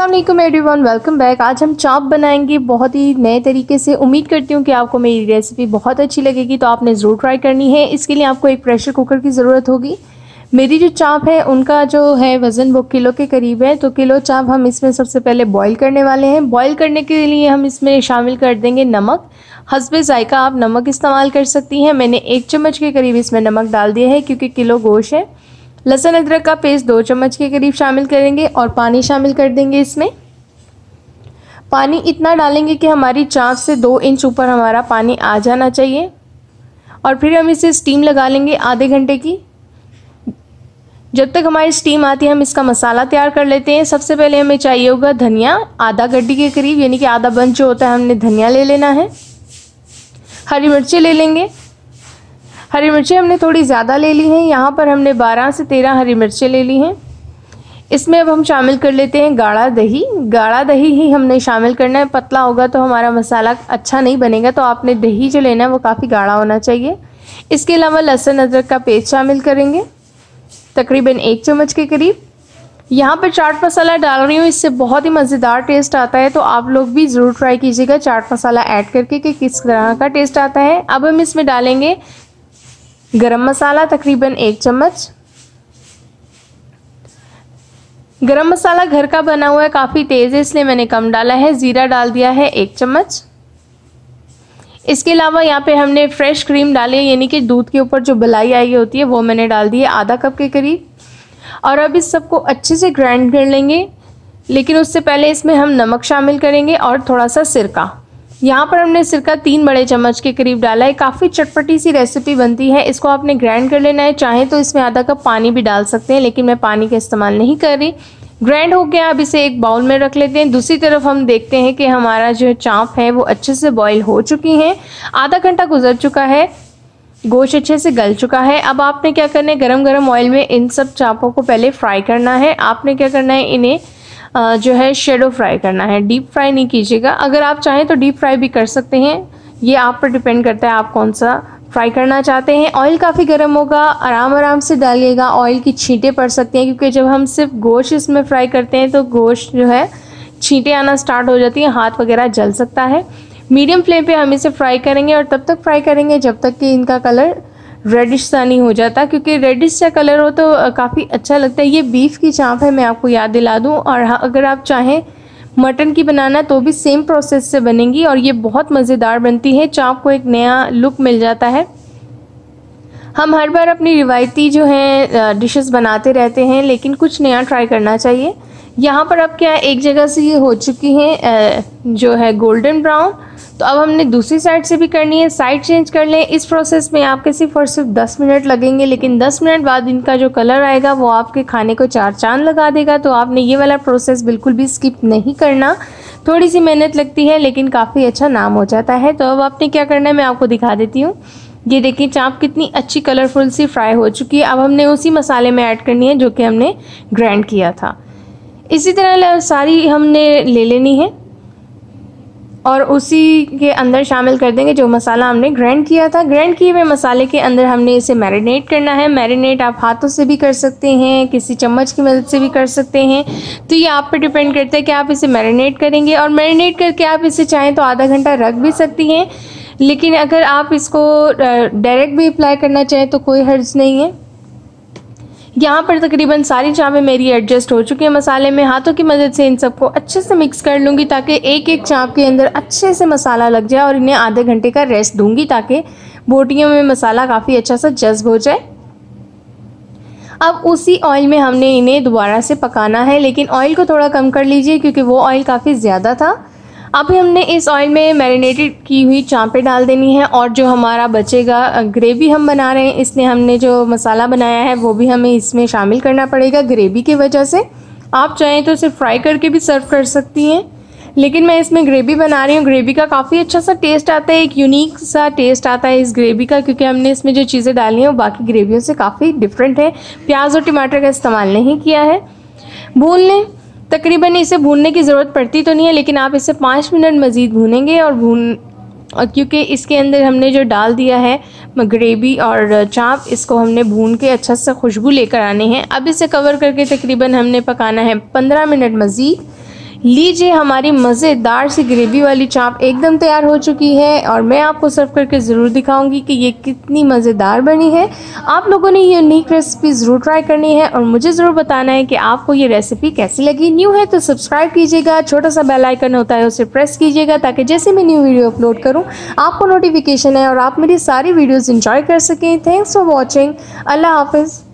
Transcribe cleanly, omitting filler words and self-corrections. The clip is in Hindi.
अस्सलामुअलैकुम एवरीवन, वेलकम बैक। आज हम चाप बनाएंगे बहुत ही नए तरीके से। उम्मीद करती हूँ कि आपको मेरी रेसिपी बहुत अच्छी लगेगी, तो आपने ज़रूर ट्राई करनी है। इसके लिए आपको एक प्रेशर कुकर की ज़रूरत होगी। मेरी जो चाप है उनका जो है वज़न वो किलो के करीब है, तो किलो चाप हम इसमें सबसे पहले बॉईल करने वाले हैं। बॉईल करने के लिए हम इसमें शामिल कर देंगे नमक। हस्बे ज़ायका आप नमक इस्तेमाल कर सकती हैं। मैंने 1 चम्मच के करीब इसमें नमक डाल दिया है क्योंकि किलो गोश्त है। लहसुन अदरक का पेस्ट 2 चम्मच के करीब शामिल करेंगे और पानी शामिल कर देंगे। इसमें पानी इतना डालेंगे कि हमारी चाप से 2 इंच ऊपर हमारा पानी आ जाना चाहिए। और फिर हम इसे स्टीम लगा लेंगे आधे घंटे की। जब तक हमारी स्टीम आती है हम इसका मसाला तैयार कर लेते हैं। सबसे पहले हमें चाहिए होगा धनिया, आधा गड्डी के करीब, यानी कि आधा बंच जो होता है हमने धनिया ले लेना है। हरी मिर्चें ले लेंगे। हरी मिर्चें हमने थोड़ी ज़्यादा ले ली हैं, यहाँ पर हमने 12 से 13 हरी मिर्चें ले ली हैं। इसमें अब हम शामिल कर लेते हैं गाढ़ा दही। गाढ़ा दही ही हमने शामिल करना है, पतला होगा तो हमारा मसाला अच्छा नहीं बनेगा, तो आपने दही जो लेना है वो काफ़ी गाढ़ा होना चाहिए। इसके अलावा लहसुन अदरक का पेस्ट शामिल करेंगे, तकरीबन 1 चम्मच के करीब। यहाँ पर चाट मसाला डाल रही हूँ, इससे बहुत ही मज़ेदार टेस्ट आता है, तो आप लोग भी ज़रूर ट्राई कीजिएगा चाट मसाला ऐड करके कि किस तरह का टेस्ट आता है। अब हम इसमें डालेंगे गरम मसाला, तकरीबन 1 चम्मच। गरम मसाला घर का बना हुआ है, काफ़ी तेज़ है इसलिए मैंने कम डाला है। ज़ीरा डाल दिया है 1 चम्मच। इसके अलावा यहाँ पे हमने फ्रेश क्रीम डाली है, यानी कि दूध के ऊपर जो मलाई आई होती है वो मैंने डाल दी है, आधा कप के करीब। और अब इस सबको अच्छे से ग्राइंड कर लेंगे, लेकिन उससे पहले इसमें हम नमक शामिल करेंगे और थोड़ा सा सिरका। यहाँ पर हमने सिरका 3 बड़े चम्मच के करीब डाला है। काफ़ी चटपटी सी रेसिपी बनती है, इसको आपने ग्राइंड कर लेना है। चाहे तो इसमें आधा कप पानी भी डाल सकते हैं, लेकिन मैं पानी का इस्तेमाल नहीं कर रही। ग्राइंड हो गया, अब इसे एक बाउल में रख लेते हैं। दूसरी तरफ हम देखते हैं कि हमारा जो चाप है वो अच्छे से बॉईल हो चुकी हैं। आधा घंटा गुजर चुका है, गोश्त अच्छे से गल चुका है। अब आपने क्या करना है, गरम गरम ऑयल में इन सब चापों को पहले फ्राई करना है। आपने क्या करना है, इन्हें जो है शैडो फ्राई करना है, डीप फ्राई नहीं कीजिएगा। अगर आप चाहें तो डीप फ्राई भी कर सकते हैं, ये आप पर डिपेंड करता है आप कौन सा फ्राई करना चाहते हैं। ऑयल काफ़ी गर्म होगा, आराम आराम से डालिएगा, ऑयल की छींटें पड़ सकती हैं, क्योंकि जब हम सिर्फ गोश्त इसमें फ्राई करते हैं तो गोश्त जो है छींटें आना स्टार्ट हो जाती हैं, हाथ वगैरह जल सकता है। मीडियम फ्लेम पे हम इसे फ्राई करेंगे और तब तक फ्राई करेंगे जब तक कि इनका कलर रेडिश सा नहीं हो जाता, क्योंकि रेडिश सा कलर हो तो काफ़ी अच्छा लगता है। ये बीफ की चाप है, मैं आपको याद दिला दूँ। और अगर आप चाहें मटन की बनाना तो भी सेम प्रोसेस से बनेगी और ये बहुत मज़ेदार बनती है। चाप को एक नया लुक मिल जाता है। हम हर बार अपनी रिवायती जो है डिशेस बनाते रहते हैं, लेकिन कुछ नया ट्राई करना चाहिए। यहाँ पर अब क्या है, एक जगह से ये हो चुकी हैं जो है गोल्डन ब्राउन, तो अब हमने दूसरी साइड से भी करनी है। साइड चेंज कर लें। इस प्रोसेस में आपके सिर्फ और सिर्फ 10 मिनट लगेंगे, लेकिन 10 मिनट बाद इनका जो कलर आएगा वो आपके खाने को 4 चांद लगा देगा। तो आपने ये वाला प्रोसेस बिल्कुल भी स्किप नहीं करना। थोड़ी सी मेहनत लगती है लेकिन काफ़ी अच्छा नाम हो जाता है। तो अब आपने क्या करना है, मैं आपको दिखा देती हूँ। ये देखिए चाप कितनी अच्छी कलरफुल सी फ्राई हो चुकी है। अब हमने उसी मसाले में ऐड करनी है जो कि हमने ग्राइंड किया था। इसी तरह सारी हमने ले लेनी है और उसी के अंदर शामिल कर देंगे जो मसाला हमने ग्राइंड किया था। ग्राइंड किए हुए मसाले के अंदर हमने इसे मैरिनेट करना है। मैरिनेट आप हाथों से भी कर सकते हैं, किसी चम्मच की मदद से भी कर सकते हैं, तो ये आप पर डिपेंड करता है कि आप इसे मैरिनेट करेंगे। और मैरिनेट करके आप इसे चाहें तो आधा घंटा रख भी सकती हैं, लेकिन अगर आप इसको डायरेक्ट भी अप्लाई करना चाहें तो कोई हर्ज नहीं है। यहाँ पर तकरीबन सारी चापें मेरी एडजस्ट हो चुकी हैं मसाले में। हाथों की मदद से इन सबको अच्छे से मिक्स कर लूँगी ताकि एक एक चाप के अंदर अच्छे से मसाला लग जाए, और इन्हें आधे घंटे का रेस्ट दूँगी ताकि बोटियों में मसाला काफ़ी अच्छा सा जज्ब हो जाए। अब उसी ऑयल में हमने इन्हें दोबारा से पकाना है, लेकिन ऑयल को थोड़ा कम कर लीजिए क्योंकि वो ऑयल काफ़ी ज़्यादा था। अब हमने इस ऑयल में मैरिनेटेड की हुई चापें डाल देनी है, और जो हमारा बचेगा ग्रेवी हम बना रहे हैं, इसलिए हमने जो मसाला बनाया है वो भी हमें इसमें शामिल करना पड़ेगा ग्रेवी की वजह से। आप चाहें तो इसे फ्राई करके भी सर्व कर सकती हैं, लेकिन मैं इसमें ग्रेवी बना रही हूँ। ग्रेवी का काफ़ी अच्छा सा टेस्ट आता है, एक यूनिक सा टेस्ट आता है इस ग्रेवी का, क्योंकि हमने इसमें जो चीज़ें डाली हैं वो बाकी ग्रेवियों से काफ़ी डिफरेंट है। प्याज और टमाटर का इस्तेमाल नहीं किया है। भून लें, तकरीबन इसे भूनने की ज़रूरत पड़ती तो नहीं है, लेकिन आप इसे 5 मिनट मज़ीद भूनेंगे। और क्योंकि इसके अंदर हमने जो डाल दिया है ग्रेवी और चाप, इसको हमने भून के अच्छा सा खुशबू लेकर आने हैं। अब इसे कवर करके तकरीबन हमने पकाना है 15 मिनट मज़ीद। लीजिए, हमारी मज़ेदार सी ग्रेवी वाली चाप एकदम तैयार हो चुकी है और मैं आपको सर्व करके ज़रूर दिखाऊंगी कि ये कितनी मज़ेदार बनी है। आप लोगों ने ये यूनिक रेसिपी ज़रूर ट्राई करनी है और मुझे ज़रूर बताना है कि आपको ये रेसिपी कैसी लगी। न्यू है तो सब्सक्राइब कीजिएगा, छोटा सा बेल आइकन होता है उसे प्रेस कीजिएगा ताकि जैसे मैं न्यू वीडियो अपलोड करूँ आपको नोटिफिकेशन है और आप मेरी सारी वीडियोज़ इंजॉय कर सकें। Thanks for watching. अल्लाह हाफिज़।